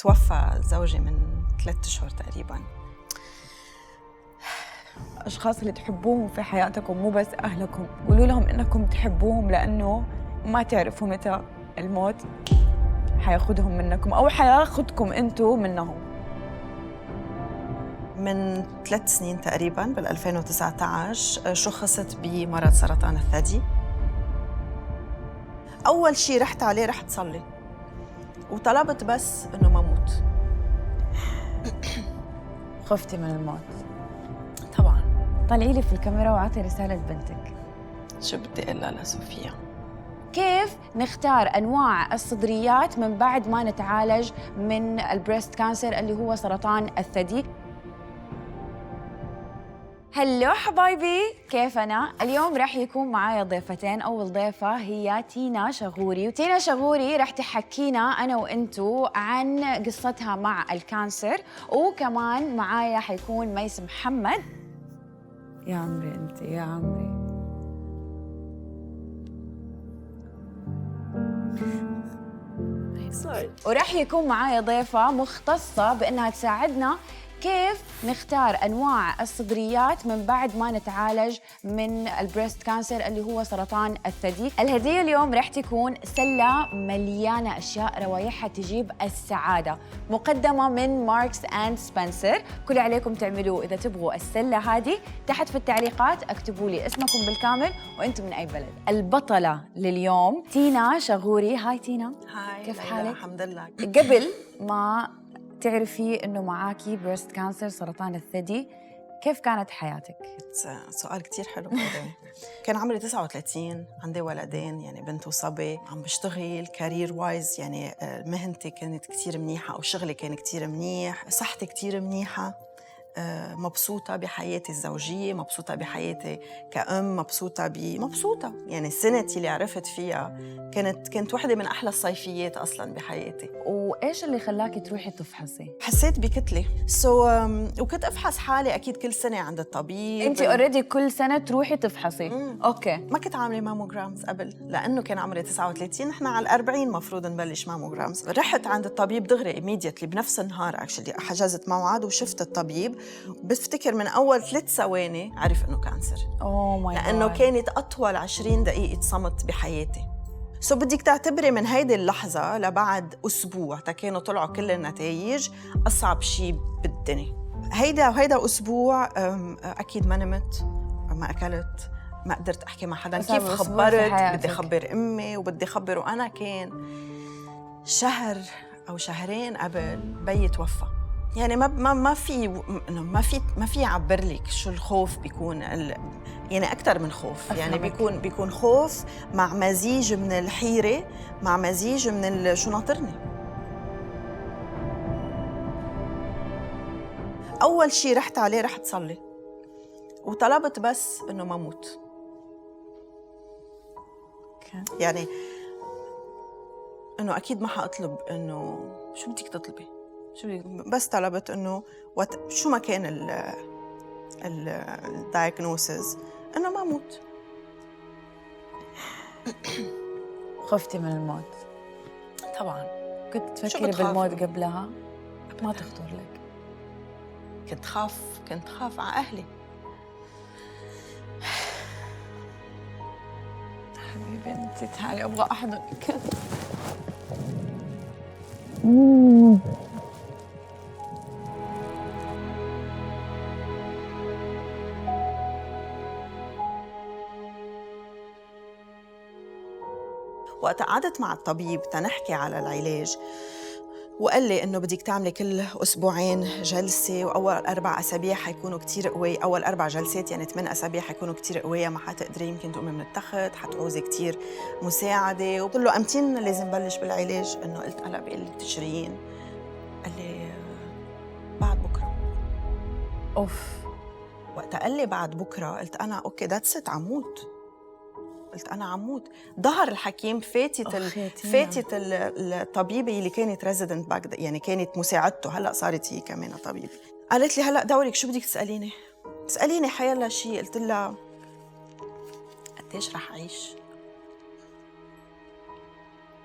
توفى زوجي من 3 أشهر تقريباً. الأشخاص اللي تحبوهم في حياتكم مو بس أهلكم، قولوا لهم إنكم تحبوهم، لأنه ما تعرفوا متى الموت حياخدهم منكم أو حياخدكم أنتوا منهم. من 3 سنين تقريباً بال 2019 شخصت بمرض سرطان الثدي. أول شي رحت عليه رحت صلي وطلبت بس إنه ما أموت. خفتي من الموت؟ طبعاً. طلعي لي في الكاميرا وعطي رسالة بنتك. شو بدي أقول لها لصوفيا؟ كيف نختار أنواع الصدريات من بعد ما نتعالج من البريست كانسر اللي هو سرطان الثدي؟ هلو حبايبي، كيف أنا؟ اليوم رح يكون معايا ضيفتين. أول ضيفة هي تينا شغوري، وتينا شغوري رح تحكينا أنا وإنتو عن قصتها مع الكانسر، وكمان معايا حيكون ميس محمد. يا عمري أنت يا عمري. ورح يكون معايا ضيفة مختصة بأنها تساعدنا كيف نختار أنواع الصدريات من بعد ما نتعالج من البريست كانسر اللي هو سرطان الثدي. الهدية اليوم رح تكون سلة مليانة أشياء روايحها تجيب السعادة، مقدمة من ماركس أند سبنسر. كل عليكم تعملوه إذا تبغوا السلة هذه تحت في التعليقات اكتبوا لي اسمكم بالكامل وأنتم من أي بلد. البطلة لليوم تينا شغوري. هاي تينا. هاي كيف ليلى، حالك؟ الحمد لله. قبل ما تعرفي إنه معاكي بريست كانسر سرطان الثدي، كيف كانت حياتك؟ سؤال كتير حلو. كان عمري 39، عندي ولدين يعني بنت وصبي، عم بشتغل كارير وايز، يعني مهنتي كانت كتير منيحة أو شغلي كان كتير منيح، صحتي كتير منيحة، مبسوطة بحياتي الزوجية، مبسوطة بحياتي كأم، مبسوطة يعني سنتي اللي عرفت فيها كانت واحدة من أحلى الصيفيات أصلاً بحياتي. وإيش اللي خلاكي تروحي تفحصي؟ حسيت بكتلة وكنت أفحص حالي أكيد كل سنة عند الطبيب. أنت أوريدي كل سنة تروحي تفحصي؟ أوكي. ما كنت عاملة ماموجرامز قبل لأنه كان عمري 39، نحن على 40 مفروض نبلش ماموجرامز. رحت عند الطبيب دغري immediately بنفس النهار، actually حجزت موعد وشفت الطبيب. بفتكر من أول 3 ثواني عرف إنه كانسر. لأنه كانت أطول 20 دقيقة صمت بحياتي. بدك تعتبري من هيدي اللحظة لبعد أسبوع كانوا طلعوا كل النتائج أصعب شيء بالدنيا. هيدا أسبوع أكيد ما نمت، ما أكلت، ما قدرت أحكي مع حدا. كيف خبرت؟ بدي أخبر أمي وبدي أخبر، وأنا كان شهر أو شهرين قبل بيي توفى. يعني ما في يعبر لك شو الخوف بيكون، يعني أكثر من خوف. يعني بيكون خوف مع مزيج من الحيرة، مع مزيج من شو ناطرني. أول شي رحت عليه رحت صلي وطلبت بس إنه ما أموت. يعني إنه أكيد ما حأطلب إنه شو بدك تطلبي، بس طلبت إنه شو ما كان الدايجنوسيس إنه ما أموت. خفتي من الموت؟ طبعاً. كنت تفكري بالموت قبلها؟ ما تخطر لك؟ كنت خاف على أهلي. حبيبي انتي تعالي أبغى أحضنك. وقت قعدت مع الطبيب تنحكي على العلاج، وقال لي إنه بدك تعملي كل أسبوعين جلسة، وأول 4 أسابيع حيكونوا كتير قوي. أول 4 جلسات يعني 8 أسابيع حيكونوا كتير قوية، ما حتقدري يمكن تقومي من التخت، حتعوزي كتير مساعدة. وقلت له أمتين لازم بلش بالعلاج؟ إنه قلت هلا بقول لك تشرين. قال لي بعد بكرة. أوف. وقت قال لي بعد بكرة قلت أنا أوكي ذاتس إت، عموت. قلت أنا عموت. ظهر الحكيم فاتت الطبيبة اللي كانت ريزيدنت باك، يعني كانت مساعدته، هلأ صارت هي كمان طبيبة. قالت لي هلأ دورك شو بدك تسأليني؟ تسأليني حيالله شيء. قلت لها قديش رح أعيش؟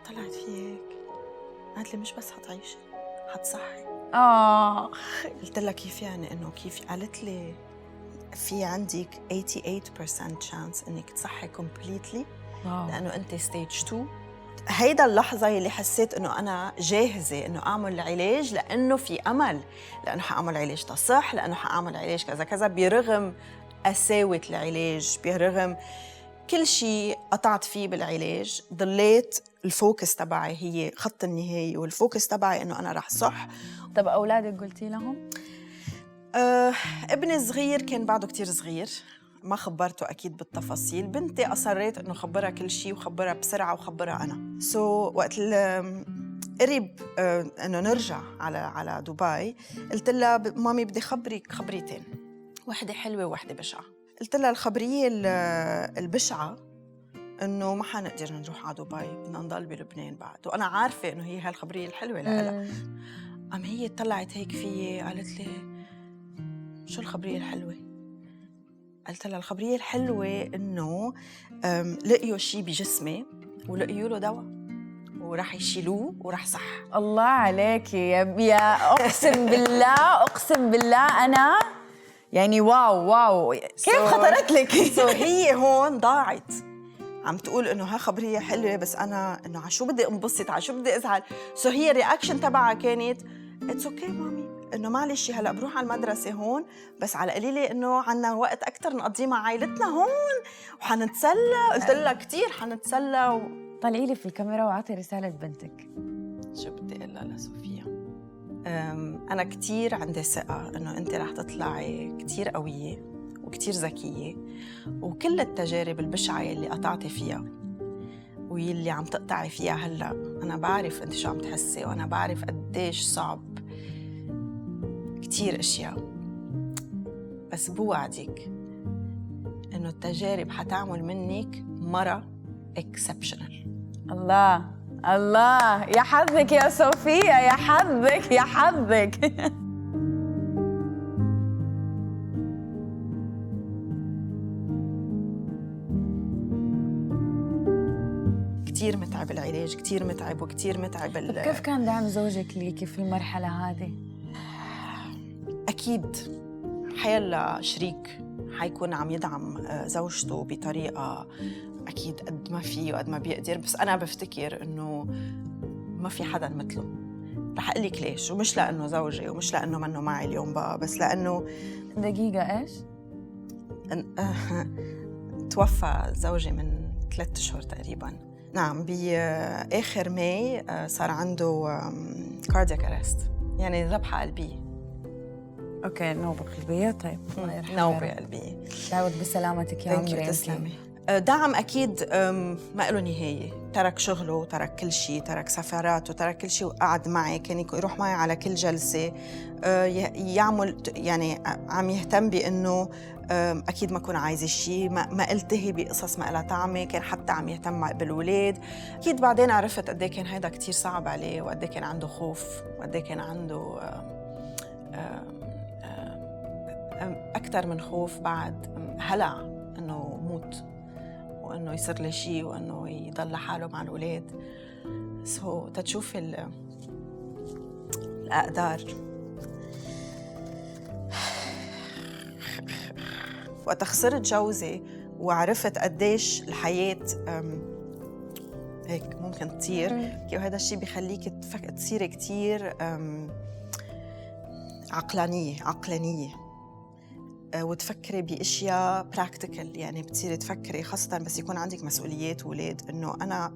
طلعت في هيك، قالت لي مش بس حتعيشي، حتصحي. قلت لها كيف يعني؟ إنه كيف؟ قالت لي في عندك 88% chance إنك تصحي completely لأنه أنت stage 2. هيدا اللحظة اللي حسيت إنه أنا جاهزة إنه أعمل العلاج، لأنه في أمل، لأنه حأعمل علاج تصح، لأنه حأعمل علاج كذا كذا، برغم قساوة العلاج، برغم كل شيء قطعت فيه بالعلاج، ضليت الفوكس تبعي هي خط النهاية، والفوكس تبعي إنه أنا رح صح. طب أولادك قلتي لهم؟ ابني الصغير كان بعده كتير صغير، ما خبرته أكيد بالتفاصيل. بنتي أصريت إنه خبرها كل شيء وخبرها بسرعة وخبرها أنا. وقت قرب إنه نرجع على دبي، قلت لها مامي بدي خبرك خبريتين، واحدة حلوة وواحدة بشعة. قلت لها الخبرية البشعة إنه ما حنقدر نروح على دبي، بدنا نضل بلبنان بعد، وأنا عارفة إنه هي هالخبرية الحلوة لها. هي طلعت هيك فيي قالت لي شو الخبرية الحلوة؟ قلت لها الخبرية الحلوة إنه لقيوا شيء بجسمي ولقيوا له دواء ورح يشيلوه ورح صح. الله عليك يا أقسم بالله أقسم بالله أنا يعني واو كيف خطرت لك؟ هي هون ضاعت عم تقول إنه ها خبرية حلوة، بس أنا إنه عشو بدي انبسط، عشو بدي أزعل. هي الرياكشن تبعها كانت اتس اوكي مامي، إنه معلش هلا بروح على المدرسة هون، بس على قليلة إنه عنا وقت أكتر نقضيه مع عائلتنا هون وحنتسلى. قلت لها كتير حنتسلى طلعي لي في الكاميرا وعطي رسالة بنتك. شو بدي أقول لها لصوفيا؟ أنا كتير عندي ثقة إنه أنت رح تطلعي كتير قوية وكتير ذكية، وكل التجارب البشعة اللي قطعتي فيها واللي عم تقطعي فيها هلأ، أنا بعرف أنت شو عم تحسي، وأنا بعرف قديش صعب كتير أشياء، بس بوعدك إنه التجارب حتعمل منك مرة exceptional. الله يا حظك يا صوفيا، يا حظك يا حظك. كتير متعب العلاج، كتير متعب وكتير متعب. كيف كان دعم زوجك ليكي في المرحلة هذه؟ أكيد حيلا شريك حيكون عم يدعم زوجته بطريقة أكيد قد ما فيه وقد ما بيقدر، بس أنا بفتكر إنه ما في حدا مثله. رح أقول لك ليش، ومش لأنه زوجي ومش لأنه منه معي اليوم بقى، بس لأنه دقيقة إيش؟ توفى زوجي من 3 أشهر تقريباً. نعم، بآخر ماي صار عنده cardiac arrest، يعني ذبحة قلبية. اوكي، نوبة قلبية. طيب نوبة قلبية. دعوت بسلامتك يا عمري. تسلمي. دعم أكيد ما له نهاية، ترك شغله، ترك كل شيء، ترك سفراته، ترك كل شيء وقعد معي، كان يروح معي على كل جلسة، يعمل يعني عم يهتم بأنه أكيد ما أكون عايزة شيء، ما التهي بقصص ما لها طعمة، كان حتى عم يهتم بالولاد. أكيد بعدين عرفت قد ايه كان هيدا كتير صعب عليه، وقد ايه كان عنده خوف، وقد ايه كان عنده أكتر من خوف، بعد هلع إنه موت وإنه يصير لي شيء وإنه يضل لحاله مع الأولاد. تتشوف الأقدار. وقت خسرت جوزي وعرفت قديش الحياة هيك ممكن تطير، وهذا الشيء بيخليك تصيري كتير عقلانية وتفكري بأشياء براكتيكال. يعني بتصيري تفكري خاصة بس يكون عندك مسؤوليات وولاد، إنه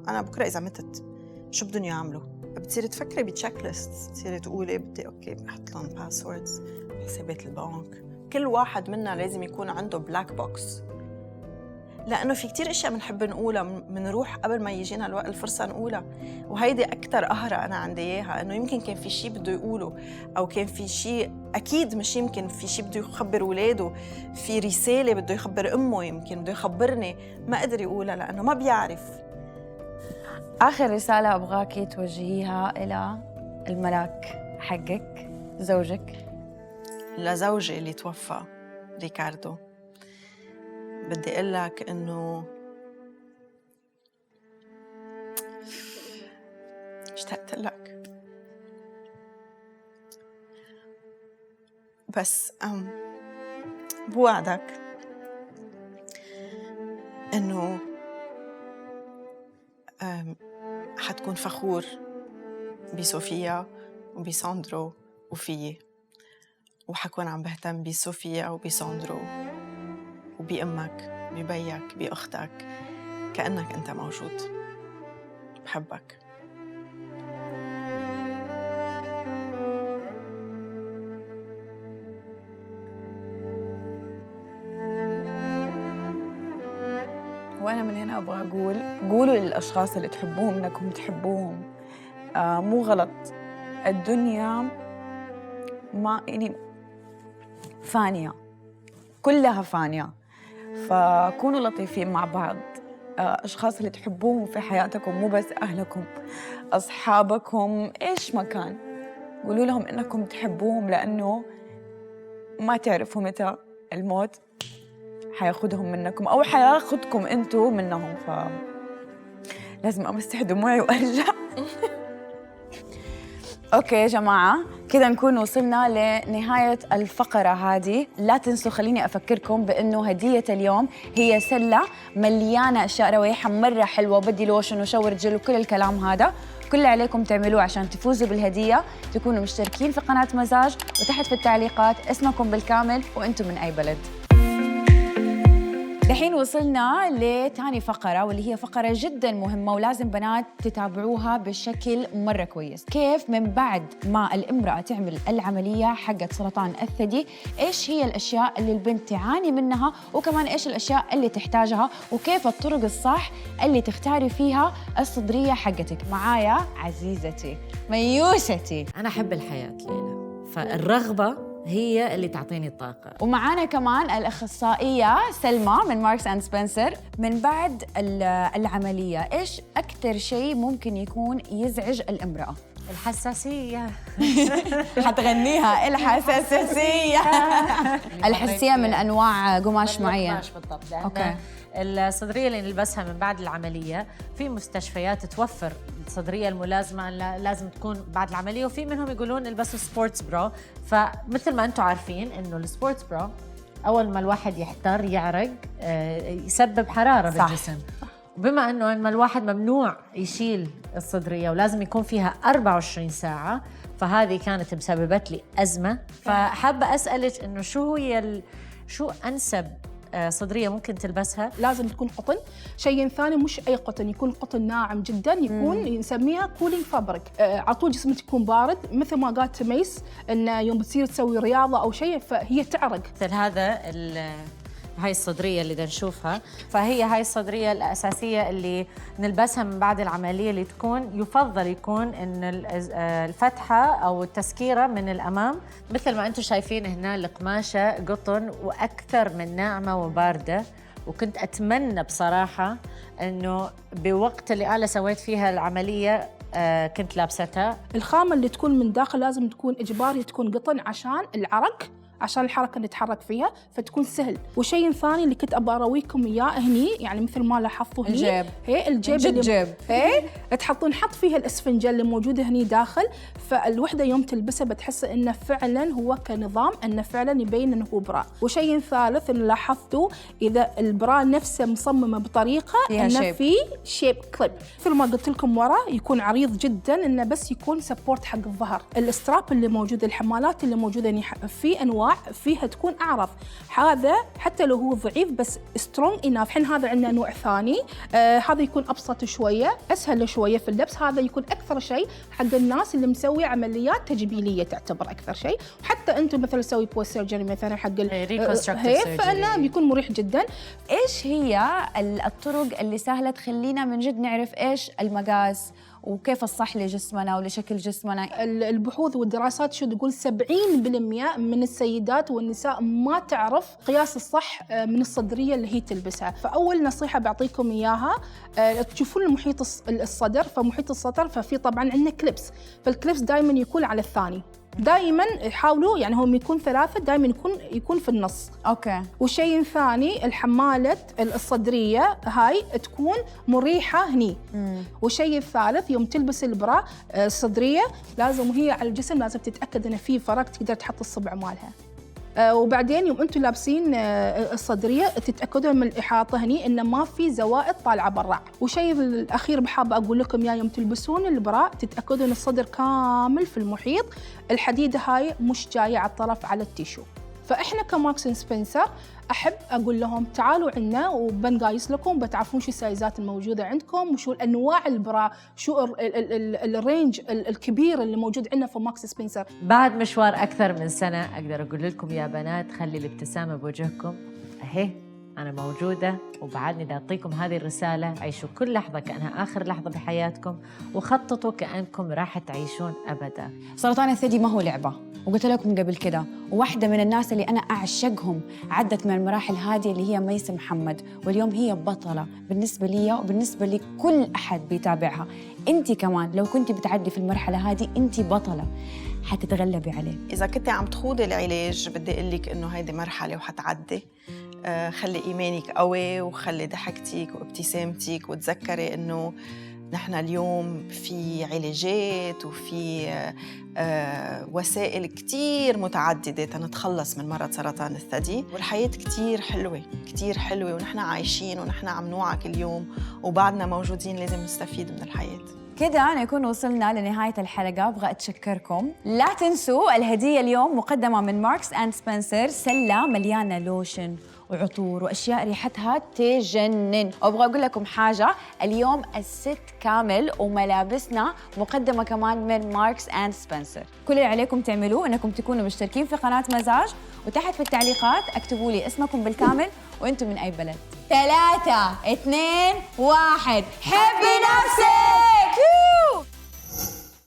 أنا بكرة إذا متت شو بدهم يعملوا. بتصيري تفكري بتشيك ليست، بتصيري تقولي بدي أوكي بحط لهم باسوردز، حسابات البنك، كل واحد منا لازم يكون عنده بلاك بوكس، لأنه في كتير أشياء بنحب نقولها منروح قبل ما يجينا الفرصة نقولها. وهيدي أكتر قهرة أنا عندي إياها، إنه يمكن كان في شيء بده يقوله، أو كان في شيء، أكيد مش يمكن في شيء بده يخبر ولاده، في رسالة بده يخبر أمه، يمكن بده يخبرني ما قدر يقولها لأنه ما بيعرف. آخر رسالة أبغاكي توجهيها إلى الملاك حقك، زوجك. لزوجي اللي توفى ريكاردو بدي أقول لك إنه اشتقت لك، بس بوعدك إنه حتكون فخور بصوفيا وبساندرو وفيي، وحكون عم بهتم بصوفيا وبساندرو وبأمك ببيك بأختك كأنك أنت موجود. بحبك. وأنا من هنا أبغى أقول قولوا للأشخاص اللي تحبوهم إنكم تحبوهم. مو غلط، الدنيا ما يعني فانية، كلها فانية، فكونوا لطيفين مع بعض. أشخاص اللي تحبوهم في حياتكم مو بس أهلكم، أصحابكم، إيش ما كان، قولوا لهم إنكم تحبوهم، لأنه ما تعرفوا متى الموت حياخدهم منكم أو حياخدكم أنتوا منهم. لازم أمسح دموعي وأرجع. أوكي يا جماعة، كده نكون وصلنا لنهاية الفقرة هذه. لا تنسوا، خليني أفكركم بأنه هدية اليوم هي سلة مليانة أشياء رويحة مرة حلوة، وبدي لوشن وشاور جل وكل الكلام هذا. كل اللي عليكم تعملوه عشان تفوزوا بالهدية تكونوا مشتركين في قناة مزاج، وتحت في التعليقات اسمكم بالكامل وأنتم من أي بلد. الحين وصلنا لتاني فقرة، واللي هي فقرة جدا مهمة ولازم بنات تتابعوها بشكل مرة كويس. كيف من بعد ما الامرأة تعمل العملية حقت سرطان الثدي، ايش هي الاشياء اللي البنت تعاني منها، وكمان ايش الاشياء اللي تحتاجها، وكيف الطرق الصح اللي تختاري فيها الصدرية حقتك. معايا عزيزتي ميوستي. أنا أحب الحياة ليلى، فالرغبة هي اللي تعطيني الطاقة. ومعانا كمان الأخصائية سلمى من ماركس أند سبنسر. من بعد العملية إيش أكثر شيء ممكن يكون يزعج الامرأة؟ الحساسية. حتغنيها الحساسية. الحساسية من أنواع قماش معين. قماش بالضبط، لأن أوكي. الصدرية اللي نلبسها من بعد العملية في مستشفيات توفر الصدرية الملازمة لازم تكون بعد العملية، وفي منهم يقولون البسوا سبورتس برا. فمثل ما أنتم عارفين إنه السبورتس برا أول ما الواحد يحتر يعرق يسبب حرارة صح. بالجسم. وبما إنه لما الواحد ممنوع يشيل الصدرية ولازم يكون فيها 24 ساعة، فهذه كانت مسببت لي أزمة. فحابة أسألك إنه شو أنسب صدرية ممكن تلبسها؟ لازم تكون قطن. شيء ثاني مش أي قطن، يكون قطن ناعم جدا، يكون نسميها كولينج فابريك. على طول جسمك يكون بارد، مثل ما قالت ميس إنه يوم بتصير تسوي رياضة أو شيء فهي تعرق. مثل هاي الصدرية اللي نشوفها، فهي هاي الصدرية الأساسية اللي نلبسها من بعد العملية، اللي يفضل يكون إن الفتحة أو التسكيرة من الأمام مثل ما أنتم شايفين هنا، القماشة قطن وأكثر من ناعمة وباردة. وكنت أتمنى بصراحة إنه بوقت اللي أنا سويت فيها العملية كنت لابستها. الخامة اللي تكون من داخل لازم تكون إجباري تكون قطن عشان العرق، عشان الحركة اللي نتحرك فيها فتكون سهل. وشيء ثاني اللي كنت أبغى أرويكم إياه هني، يعني مثل ما لاحظتوا هني الجيب. هي الجيب جد جيب. هي حط فيها الإسفنجة اللي موجودة هني داخل، فالوحدة يوم تلبسها بتحس إنه فعلا هو كنظام، إنه فعلا يبين إنه هو برا. وشيء ثالث إن لاحظتوا إذا البرا نفسه مصممة بطريقة إنه في شيب كليب، مثل ما قلت لكم ورا يكون عريض جدا، إنه بس يكون سبورت حق الظهر. الستراب اللي موجود، الحمالات اللي موجودة هني في أنواع فيها تكون أعرض، هذا حتى لو هو ضعيف بس سترونج إناف. حين هذا عندنا نوع ثاني، هذا يكون أبسط شوية، أسهل شوية في اللبس. هذا يكون أكثر شيء حق الناس اللي مسوي عمليات تجميلية تعتبر أكثر شيء، وحتى أنتم مثلا تسوي بوست سيرجري مثلا حق فأنا بيكون مريح جدا. إيش هي الطرق اللي سهلة تخلينا من جد نعرف إيش المقاس وكيف الصح لجسمنا ولشكل جسمنا؟ البحوث والدراسات شو تقول 70% من السيدات والنساء ما تعرف قياس الصح من الصدرية اللي هي تلبسها. فأول نصيحة بعطيكم إياها، تشوفون المحيط الصدر، فمحيط الصدر ففي طبعاً عندنا كليبس، فالكليبس دائماً يكون على الثاني. دائما حاولوا يعني هم يكون ثلاثة، دائما يكون في النص. اوكي. وشيء ثاني الحمالة الصدرية هاي تكون مريحة هني. وشيء الثالث يوم تلبس البرا الصدرية لازم وهي على الجسم لازم تتأكد ان في فراغ تقدر تحط الصبع مالها. وبعدين يوم انتم لابسين الصدريه تتاكدوا من الاحاطه هني انه ما في زوائد طالعه برا. والشيء الاخير بحابه اقول لكم يوم تلبسون البرا تتاكدوا ان الصدر كامل في المحيط، الحديده هاي مش جايه على الطرف على التيشو. فاحنا كماركس اند سبنسر احب اقول لهم تعالوا عندنا وبنقايس لكم، بتعرفون شو السايزات الموجوده عندكم وشو انواع البرا، شو الرينج الكبير اللي موجود عندنا في ماركس سبنسر. بعد مشوار اكثر من سنه اقدر اقول لكم يا بنات خلي الابتسامه بوجهكم، اهي أنا موجودة وبعدني بدي أعطيكم هذه الرسالة. عيشوا كل لحظة كأنها آخر لحظة بحياتكم، وخططوا كأنكم راح تعيشون أبدا. سرطان الثدي ما هو لعبة، وقلت لكم قبل كده، وواحدة من الناس اللي أنا أعشقهم عدت من المراحل هذه اللي هي ميسة محمد، واليوم هي بطلة بالنسبة لي وبالنسبة لكل أحد بيتابعها. أنت كمان لو كنت بتعدي في المرحلة هذه أنت بطلة، حتتغلبي عليه. إذا كنت عم تخوضي العلاج بدي أقول لك إنه هيدي مرحلة وحتعدي. خلي إيمانك قوي وخلي ضحكتك وابتسامتك، وتذكري إنه نحن اليوم في علاجات وفي وسائل كتير متعددة تنتخلص من مرض سرطان الثدي، والحياة كتير حلوة كتير حلوة، ونحن عايشين ونحن عم نوعى كل يوم وبعدنا موجودين، لازم نستفيد من الحياة. كده نكون وصلنا لنهاية الحلقة. أبغى أتشكركم. لا تنسوا الهدية اليوم مقدمة من ماركس أند سبنسر، سلة مليانة لوشن وعطور وأشياء ريحتها تجنن. وأبغى أقول لكم حاجة، اليوم الست كامل وملابسنا مقدمة كمان من ماركس أند سبنسر. كل اللي عليكم تعملوه أنكم تكونوا مشتركين في قناة مزاج، وتحت في التعليقات اكتبوا لي اسمكم بالكامل وأنتم من أي بلد. 3 2 1 حبي نفسك.